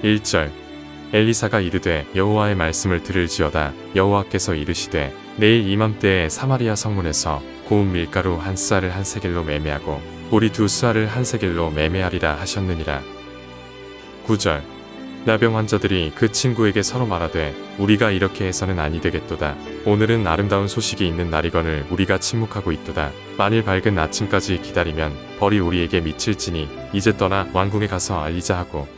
1절 엘리사가 이르되 여호와의 말씀을 들을지어다. 여호와께서 이르시되 내일 이맘때에 사마리아 성문에서 고운 밀가루 한 쌀을 한 세겔로 매매하고 보리 두 쌀을 한 세겔로 매매하리라 하셨느니라. 9절 나병 환자들이 그 친구에게 서로 말하되 우리가 이렇게 해서는 아니 되겠도다. 오늘은 아름다운 소식이 있는 날이거늘 우리가 침묵하고 있도다. 만일 밝은 아침까지 기다리면 벌이 우리에게 미칠지니 이제 떠나 왕궁에 가서 알리자 하고.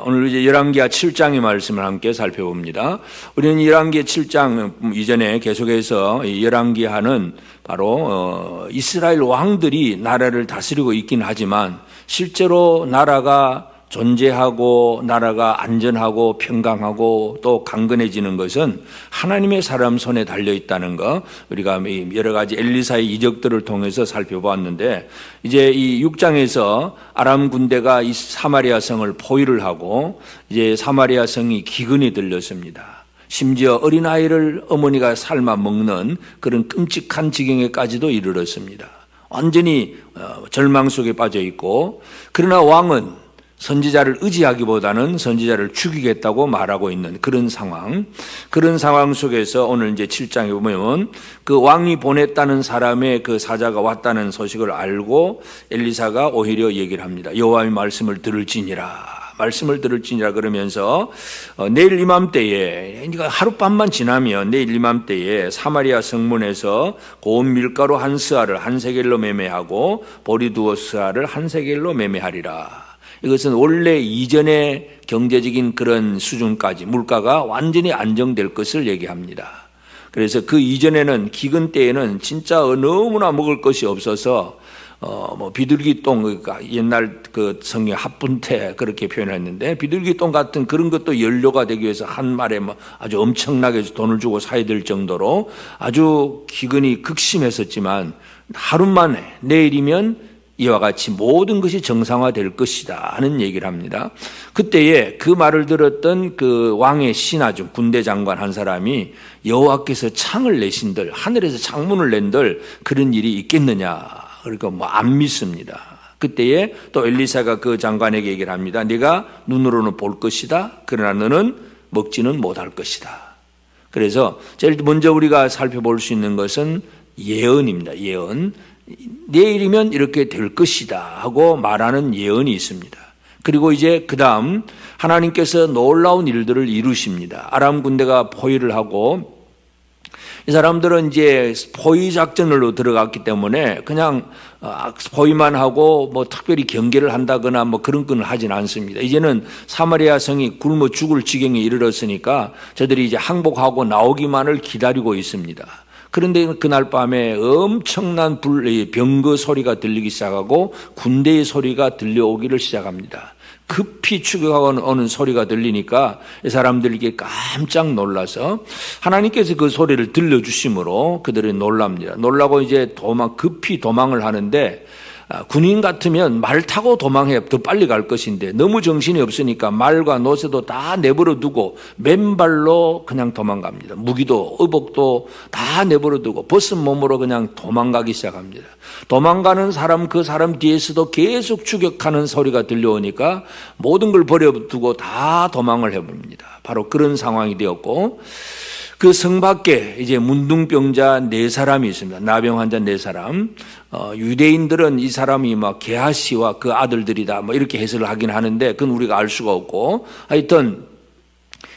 오늘 이제 열왕기하 7장의 말씀을 함께 살펴봅니다. 우리는 열왕기하 7장 이전에 계속해서 열왕기하는 바로 이스라엘 왕들이 나라를 다스리고 있긴 하지만 실제로 나라가 존재하고 나라가 안전하고 평강하고 또 강건해지는 것은 하나님의 사람 손에 달려 있다는 거, 우리가 여러 가지 엘리사의 이적들을 통해서 살펴보았는데, 이제 이 6장에서 아람 군대가 이 사마리아 성을 포위를 하고 이제 사마리아 성이 기근이 들렸습니다. 심지어 어린아이를 어머니가 삶아 먹는 그런 끔찍한 지경에까지도 이르렀습니다. 완전히 절망 속에 빠져 있고, 그러나 왕은 선지자를 의지하기보다는 선지자를 죽이겠다고 말하고 있는 그런 상황 속에서 오늘 이제 7장에 보면 그 왕이 보냈다는 사람의 그 사자가 왔다는 소식을 알고 엘리사가 오히려 얘기를 합니다. 여호와의 말씀을 들을지니라 그러면서 내일 이맘때에, 그러니까 하룻밤만 지나면 내일 이맘때에 사마리아 성문에서 고운 밀가루 한 스아를 한 세겔로 매매하고 보리 두어 스아를 한 세겔로 매매하리라. 이것은 원래 이전의 경제적인 그런 수준까지 물가가 완전히 안정될 것을 얘기합니다. 그래서 그 이전에는 기근 때에는 진짜 너무나 먹을 것이 없어서 비둘기똥, 그러니까 옛날 그 성의 합분태 그렇게 표현했는데, 비둘기똥 같은 그런 것도 연료가 되기 위해서 한 말에 아주 엄청나게 돈을 주고 사야 될 정도로 아주 기근이 극심했었지만, 하루 만에 내일이면 이와 같이 모든 것이 정상화될 것이다 하는 얘기를 합니다. 그때에 그 말을 들었던 그 왕의 신하 중 군대 장관 한 사람이 여호와께서 창을 내신들, 하늘에서 창문을 낸들 그런 일이 있겠느냐, 그러니까 안 믿습니다. 그때에 또 엘리사가 그 장관에게 얘기를 합니다. 네가 눈으로는 볼 것이다, 그러나 너는 먹지는 못할 것이다. 그래서 제일 먼저 우리가 살펴볼 수 있는 것은 예언입니다. 예언. 내일이면 이렇게 될 것이다 하고 말하는 예언이 있습니다. 그리고 이제 그 다음 하나님께서 놀라운 일들을 이루십니다. 아람 군대가 포위를 하고, 이 사람들은 이제 포위 작전으로 들어갔기 때문에 그냥 포위만 하고 특별히 경계를 한다거나 그런 건 하진 않습니다. 이제는 사마리아 성이 굶어 죽을 지경에 이르렀으니까 저들이 이제 항복하고 나오기만을 기다리고 있습니다. 그런데 그날 밤에 엄청난 병거 소리가 들리기 시작하고 군대의 소리가 들려오기를 시작합니다. 급히 추격하고 오는 소리가 들리니까 이 사람들에게 깜짝 놀라서 하나님께서 그 소리를 들려주심으로 그들이 놀랍니다. 놀라고 이제 급히 도망을 하는데, 군인 같으면 말 타고 도망해 더 빨리 갈 것인데 너무 정신이 없으니까 말과 노새도 다 내버려 두고 맨발로 그냥 도망갑니다. 무기도 의복도 다 내버려 두고 벗은 몸으로 그냥 도망가기 시작합니다. 도망가는 사람, 그 사람 뒤에서도 계속 추격하는 소리가 들려오니까 모든 걸 버려두고 다 도망을 해봅니다. 바로 그런 상황이 되었고, 그 성 밖에 이제 문둥병자 4사람이 있습니다. 나병 환자 4사람. 유대인들은 이 사람이 게하시와 그 아들들이다 이렇게 해석을 하긴 하는데, 그건 우리가 알 수가 없고, 하여튼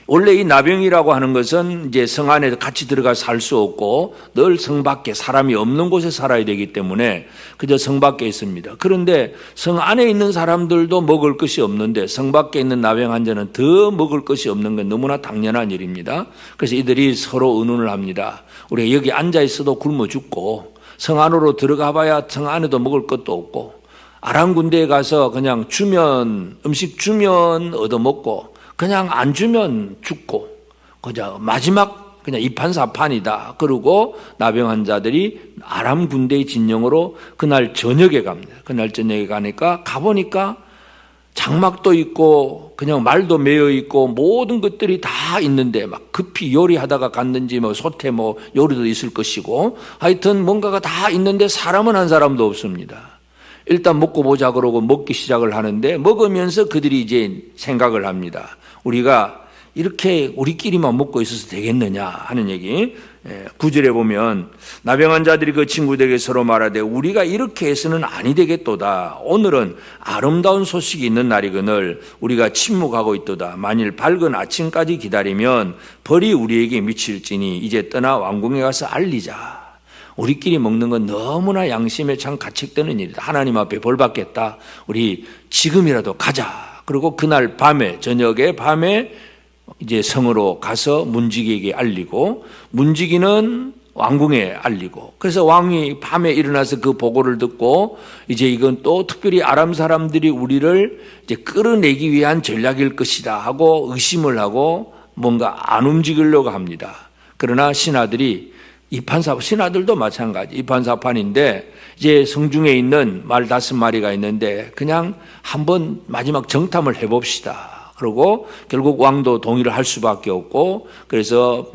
원래 이 나병이라고 하는 것은 이제 성 안에 같이 들어가 살 수 없고 늘 성 밖에 사람이 없는 곳에 살아야 되기 때문에 그저 성 밖에 있습니다. 그런데 성 안에 있는 사람들도 먹을 것이 없는데 성 밖에 있는 나병 환자는 더 먹을 것이 없는 건 너무나 당연한 일입니다. 그래서 이들이 서로 의논을 합니다. 우리가 여기 앉아 있어도 굶어 죽고 성 안으로 들어가 봐야 성 안에도 먹을 것도 없고, 아람 군대에 가서 그냥 음식 주면 얻어먹고 그냥 안 주면 죽고, 그냥 마지막 그냥 이판사판이다. 그러고 나병 환자들이 아람 군대의 진영으로 그날 저녁에 갑니다. 그날 저녁에 가보니까 장막도 있고 그냥 말도 메어 있고 모든 것들이 다 있는데 급히 요리하다가 갔는지 솥에 요리도 있을 것이고 하여튼 뭔가가 다 있는데 사람은 한 사람도 없습니다. 일단 먹고 보자 그러고 먹기 시작을 하는데 먹으면서 그들이 이제 생각을 합니다. 우리가 이렇게 우리끼리만 먹고 있어서 되겠느냐 하는 얘기. 9절에 보면 나병한 자들이 그 친구들에게 서로 말하되 우리가 이렇게 해서는 아니 되겠도다. 오늘은 아름다운 소식이 있는 날이거늘 우리가 침묵하고 있도다. 만일 밝은 아침까지 기다리면 벌이 우리에게 미칠지니 이제 떠나 왕궁에 가서 알리자. 우리끼리 먹는 건 너무나 양심에 참 가책되는 일이다. 하나님 앞에 벌 받겠다. 우리 지금이라도 가자. 그리고 그날 밤에 저녁에 밤에 이제 성으로 가서 문지기에게 알리고 문지기는 왕궁에 알리고 그래서 왕이 밤에 일어나서 그 보고를 듣고 이제 이건 또 특별히 아람 사람들이 우리를 이제 끌어내기 위한 전략일 것이다 하고 의심을 하고 뭔가 안 움직이려고 합니다. 그러나 신하들이 신하들도 마찬가지 이판사판인데 이제 성중에 있는 말 5마리가 있는데 그냥 한번 마지막 정탐을 해봅시다. 그리고 결국 왕도 동의를 할 수밖에 없고 그래서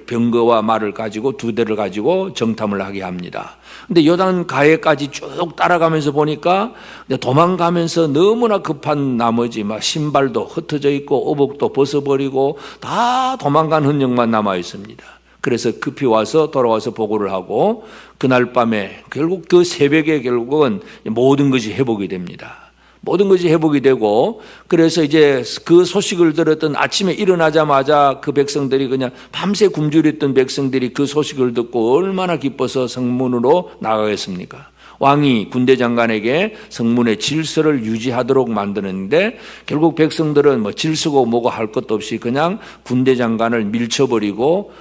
병거와 말을 가지고 2대를 가지고 정탐을 하게 합니다. 근데 요단 가해까지 쭉 따라가면서 보니까 도망가면서 너무나 급한 나머지 막 신발도 흩어져 있고 어복도 벗어버리고 다 도망간 흔적만 남아 있습니다. 그래서 급히 돌아와서 보고를 하고 그날 밤에 결국 그 새벽에 결국은 모든 것이 회복이 됩니다. 모든 것이 회복이 되고 그래서 이제 그 소식을 들었던 아침에 일어나자마자 그 백성들이 그냥 밤새 굶주렸던 백성들이 그 소식을 듣고 얼마나 기뻐서 성문으로 나가겠습니까? 왕이 군대 장관에게 성문의 질서를 유지하도록 만드는데 결국 백성들은 뭐 질서고 뭐고 할 것도 없이 그냥 군대 장관을 밀쳐버리고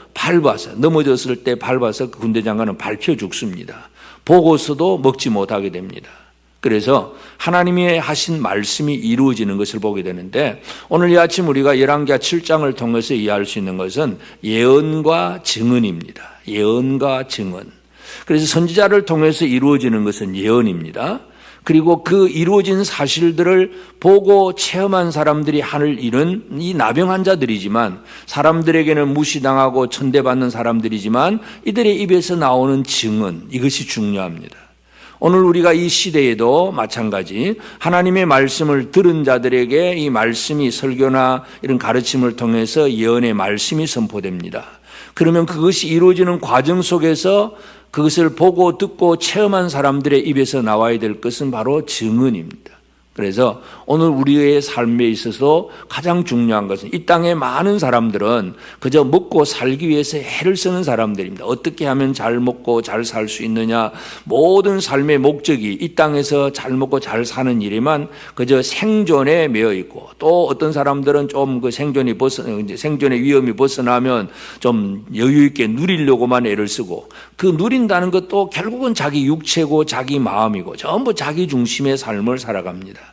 넘어졌을 때 밟아서 그 군대 장관은 밟혀 죽습니다. 보고서도 먹지 못하게 됩니다. 그래서 하나님이 하신 말씀이 이루어지는 것을 보게 되는데 오늘 이 아침 우리가 열왕기하 7장을 통해서 이해할 수 있는 것은 예언과 증언입니다. 예언과 증언. 그래서 선지자를 통해서 이루어지는 것은 예언입니다. 그리고 그 이루어진 사실들을 보고 체험한 사람들이 하는 일은 이 나병 자들이지만 사람들에게는 무시당하고 천대받는 사람들이지만 이들의 입에서 나오는 증언 이것이 중요합니다. 오늘 우리가 이 시대에도 마찬가지 하나님의 말씀을 들은 자들에게 이 말씀이 설교나 이런 가르침을 통해서 예언의 말씀이 선포됩니다. 그러면 그것이 이루어지는 과정 속에서 그것을 보고 듣고 체험한 사람들의 입에서 나와야 될 것은 바로 증언입니다. 그래서 오늘 우리의 삶에 있어서 가장 중요한 것은 이 땅의 많은 사람들은 그저 먹고 살기 위해서 애를 쓰는 사람들입니다. 어떻게 하면 잘 먹고 잘 살 수 있느냐 모든 삶의 목적이 이 땅에서 잘 먹고 잘 사는 일에만 그저 생존에 매여 있고 또 어떤 사람들은 좀 그 생존의 위험이 벗어나면 좀 여유 있게 누리려고만 애를 쓰고 그 누린다는 것도 결국은 자기 육체고 자기 마음이고 전부 자기 중심의 삶을 살아갑니다.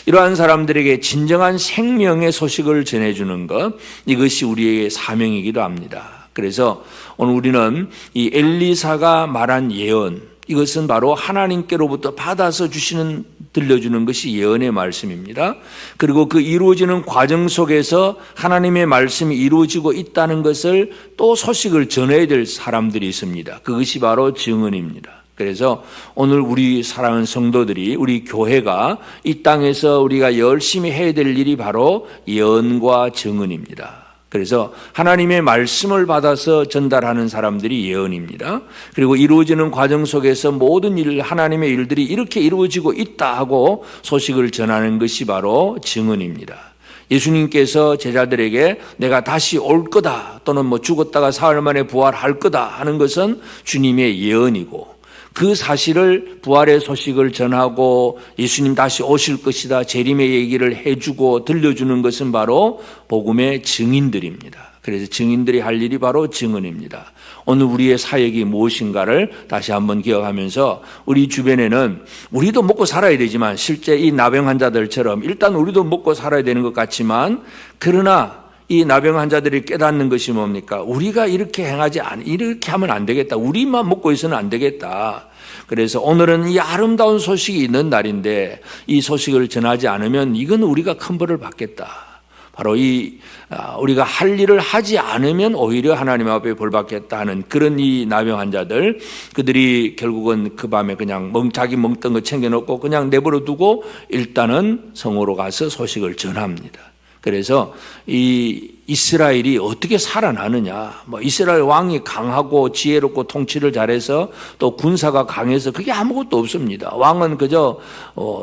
이러한 사람들에게 진정한 생명의 소식을 전해주는 것 이것이 우리의 사명이기도 합니다. 그래서 오늘 우리는 이 엘리사가 말한 예언 이것은 바로 하나님께로부터 받아서 들려주는 것이 예언의 말씀입니다. 그리고 그 이루어지는 과정 속에서 하나님의 말씀이 이루어지고 있다는 것을 또 소식을 전해야 될 사람들이 있습니다. 그것이 바로 증언입니다. 그래서 오늘 우리 사랑하는 성도들이 우리 교회가 이 땅에서 우리가 열심히 해야 될 일이 바로 예언과 증언입니다. 그래서 하나님의 말씀을 받아서 전달하는 사람들이 예언입니다. 그리고 이루어지는 과정 속에서 모든 하나님의 일들이 이렇게 이루어지고 있다 하고 소식을 전하는 것이 바로 증언입니다. 예수님께서 제자들에게 내가 다시 올 거다 또는 죽었다가 사흘 만에 부활할 거다 하는 것은 주님의 예언이고 그 사실을 부활의 소식을 전하고 예수님 다시 오실 것이다 재림의 얘기를 해주고 들려주는 것은 바로 복음의 증인들입니다. 그래서 증인들이 할 일이 바로 증언입니다. 오늘 우리의 사역이 무엇인가를 다시 한번 기억하면서 우리 주변에는 우리도 먹고 살아야 되지만 실제 이 나병 환자들처럼 일단 우리도 먹고 살아야 되는 것 같지만 그러나 이 나병 환자들이 깨닫는 것이 뭡니까? 우리가 이렇게 이렇게 하면 안 되겠다. 우리만 먹고 있어는 안 되겠다. 그래서 오늘은 이 아름다운 소식이 있는 날인데 이 소식을 전하지 않으면 이건 우리가 큰 벌을 받겠다. 바로 우리가 할 일을 하지 않으면 오히려 하나님 앞에 벌받겠다 하는 그런 이 나병 환자들, 그들이 결국은 그 밤에 그냥 자기 먹던 거 챙겨놓고 그냥 내버려 두고 일단은 성으로 가서 소식을 전합니다. 그래서 이 이스라엘이 어떻게 살아나느냐, 이스라엘 왕이 강하고 지혜롭고 통치를 잘해서 또 군사가 강해서 그게 아무것도 없습니다. 왕은 그저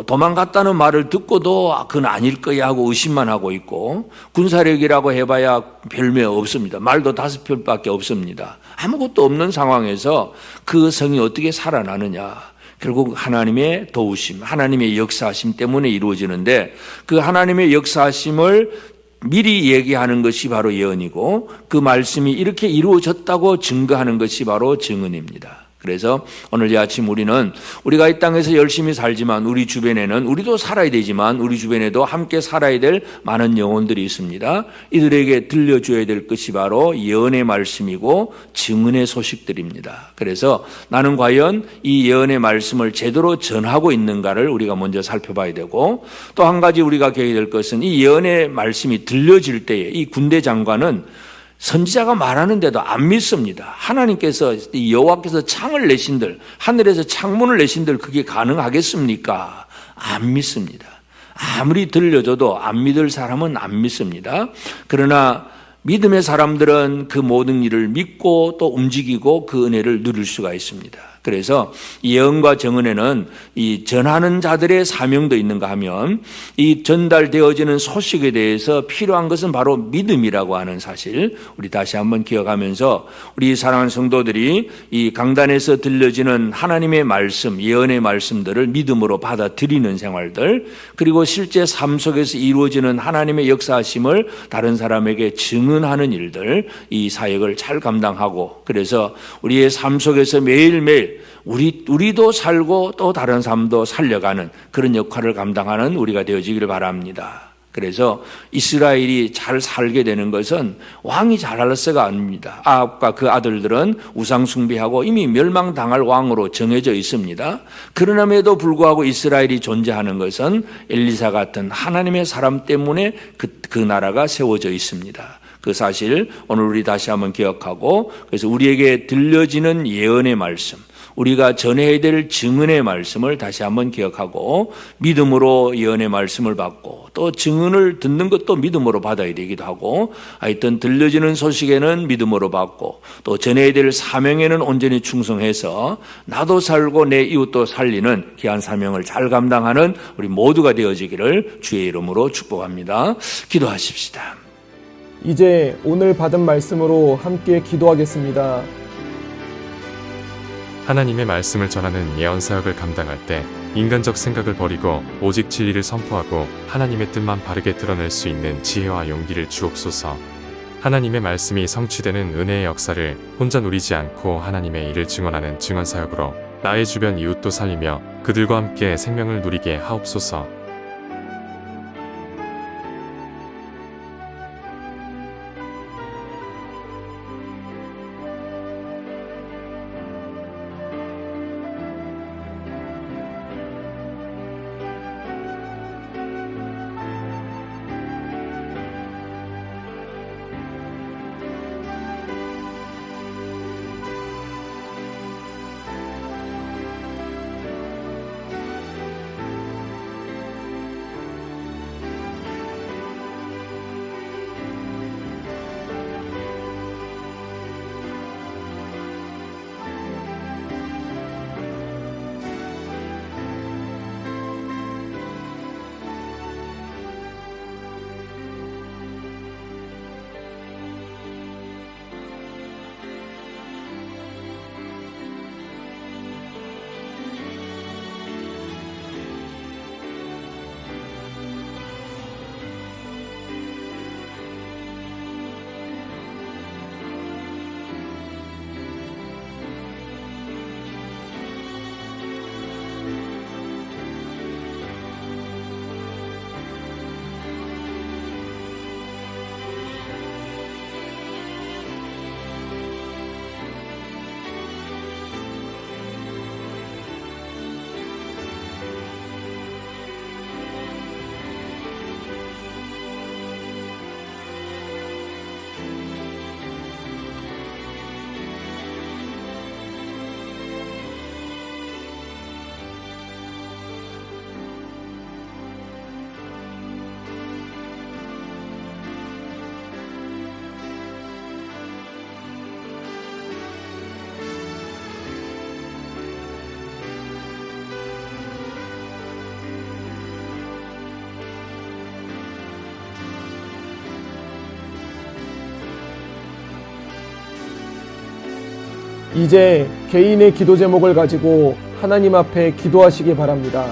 도망갔다는 말을 듣고도 그건 아닐 거야 하고 의심만 하고 있고, 군사력이라고 해봐야 별명 없습니다. 말도 5편밖에 없습니다. 아무것도 없는 상황에서 그 성이 어떻게 살아나느냐, 결국 하나님의 도우심, 하나님의 역사하심 때문에 이루어지는데, 그 하나님의 역사하심을 미리 얘기하는 것이 바로 예언이고, 그 말씀이 이렇게 이루어졌다고 증거하는 것이 바로 증언입니다. 그래서 오늘 이 아침 우리가 이 땅에서 열심히 살지만 우리 주변에는, 우리도 살아야 되지만 우리 주변에도 함께 살아야 될 많은 영혼들이 있습니다. 이들에게 들려줘야 될 것이 바로 예언의 말씀이고 증언의 소식들입니다. 그래서 나는 과연 이 예언의 말씀을 제대로 전하고 있는가를 우리가 먼저 살펴봐야 되고, 또 한 가지 우리가 기억해야 될 것은 이 예언의 말씀이 들려질 때에 이 군대 장관은 선지자가 말하는데도 안 믿습니다. 하나님께서, 여호와께서 창을 내신들, 하늘에서 창문을 내신들 그게 가능하겠습니까? 안 믿습니다. 아무리 들려줘도 안 믿을 사람은 안 믿습니다. 그러나 믿음의 사람들은 그 모든 일을 믿고 또 움직이고 그 은혜를 누릴 수가 있습니다. 그래서 예언과 증언에는 이 전하는 자들의 사명도 있는가 하면, 이 전달되어지는 소식에 대해서 필요한 것은 바로 믿음이라고 하는 사실, 우리 다시 한번 기억하면서 우리 사랑하는 성도들이 이 강단에서 들려지는 하나님의 말씀, 예언의 말씀들을 믿음으로 받아들이는 생활들, 그리고 실제 삶 속에서 이루어지는 하나님의 역사하심을 다른 사람에게 증언하는 일들, 이 사역을 잘 감당하고, 그래서 우리의 삶 속에서 매일매일 우리도 살고 또 다른 사람도 살려가는 그런 역할을 감당하는 우리가 되어지기를 바랍니다. 그래서 이스라엘이 잘 살게 되는 것은 왕이 잘할서가 아닙니다. 아합과 그 아들들은 우상 숭배하고 이미 멸망당할 왕으로 정해져 있습니다. 그러남에도 불구하고 이스라엘이 존재하는 것은 엘리사 같은 하나님의 사람 때문에 그 나라가 세워져 있습니다. 그 사실 오늘 우리 다시 한번 기억하고, 그래서 우리에게 들려지는 예언의 말씀, 우리가 전해야 될 증언의 말씀을 다시 한번 기억하고, 믿음으로 예언의 말씀을 받고, 또 증언을 듣는 것도 믿음으로 받아야 되기도 하고, 하여튼 들려지는 소식에는 믿음으로 받고, 또 전해야 될 사명에는 온전히 충성해서 나도 살고 내 이웃도 살리는 귀한 사명을 잘 감당하는 우리 모두가 되어지기를 주의 이름으로 축복합니다. 기도하십시다. 이제 오늘 받은 말씀으로 함께 기도하겠습니다. 하나님의 말씀을 전하는 예언 사역을 감당할 때 인간적 생각을 버리고 오직 진리를 선포하고 하나님의 뜻만 바르게 드러낼 수 있는 지혜와 용기를 주옵소서. 하나님의 말씀이 성취되는 은혜의 역사를 혼자 누리지 않고 하나님의 일을 증언하는 증언 사역으로 나의 주변 이웃도 살리며 그들과 함께 생명을 누리게 하옵소서. 이제 개인의 기도 제목을 가지고 하나님 앞에 기도하시기 바랍니다.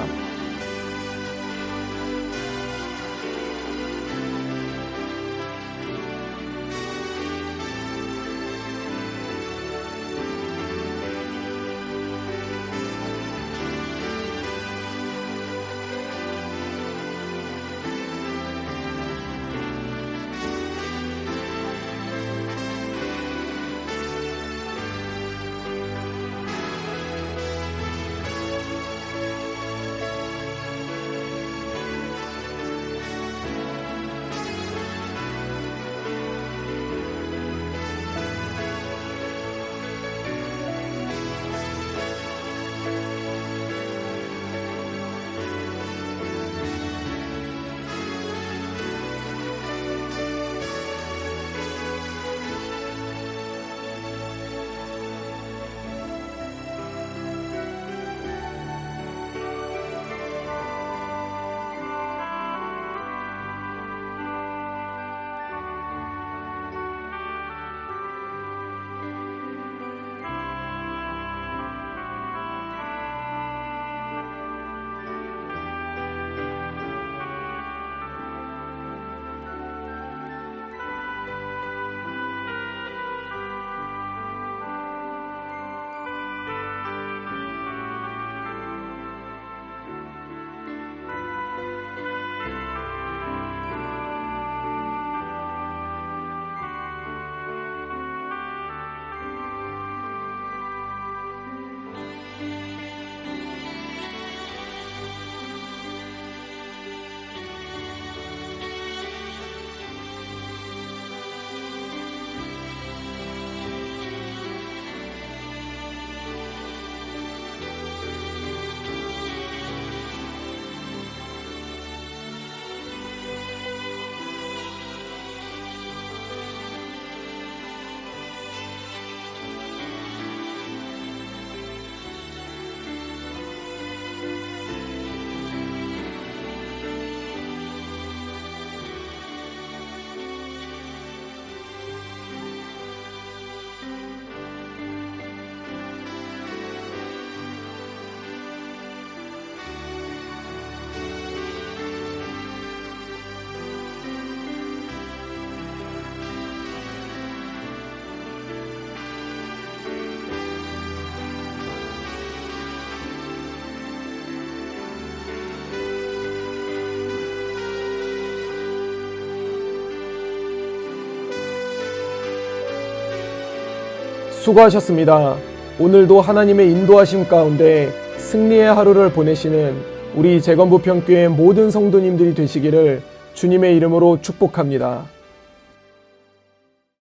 수고하셨습니다. 오늘도 하나님의 인도하심 가운데 승리의 하루를 보내시는 우리 재건부평교회 모든 성도님들이 되시기를 주님의 이름으로 축복합니다.